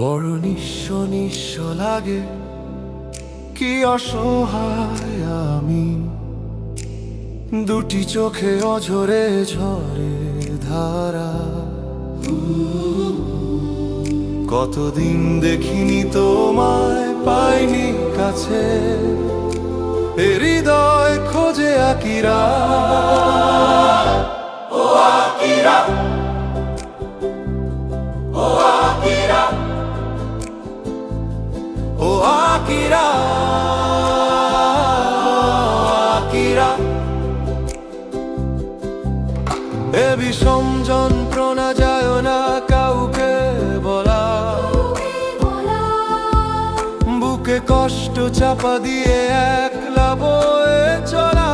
বড় নিঃস্ব নিঃস্ব লাগে, কি অসহায় আমি। দুটি চোখে অঝরে ঝরে ধারা। কতদিন দেখিনি তোমায়, পাইনি কাছে, হৃদয় খোঁজে আকিরা। ও আকিরা, ও আকিরা, ও আকিরা, আকিরা। এ বিষম যন্ত্রণা যায় না কাউকে বলা, বুকে কষ্ট চাপা দিয়ে একলা বয়ে চলা।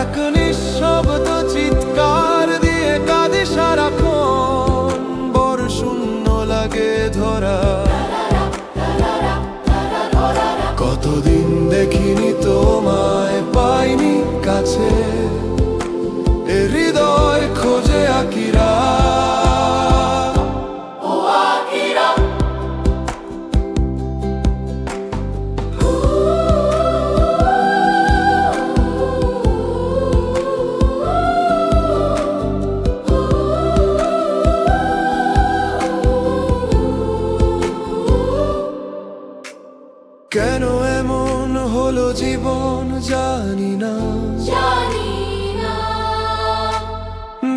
এক নিঃশব্দ চিৎকার দিয়ে কাঁদে সারাক্ষণ, বড় শূন্য লাগে ধরা। কতদিন দেখিনি তোমায়, পাইনি কাছে, হৃদয় খোঁজে আকিরা। ও আকিরা, কেন এমন হলো জীবন জানি না,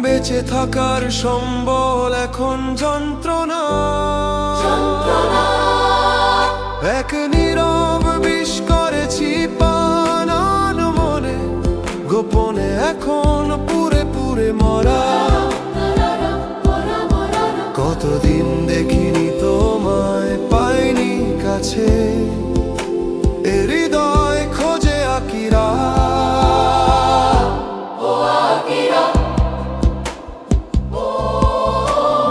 বেঁচে থাকার সম্বল এখন যন্ত্রণা। এক নীরব বিষ করেছি পান মনে, গোপনে এখন পুরে পুরে মরা। কতদিন দেখিনি তোমায়, পাইনি কাছে, হৃদয় খোঁজে আকিরা।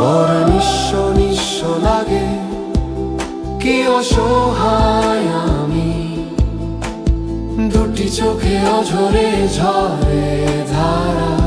বড় নিঃস্ব নিঃস্ব লাগে, কি অসহায় আমি। দুটি চোখে অঝরে ঝরে ধারা।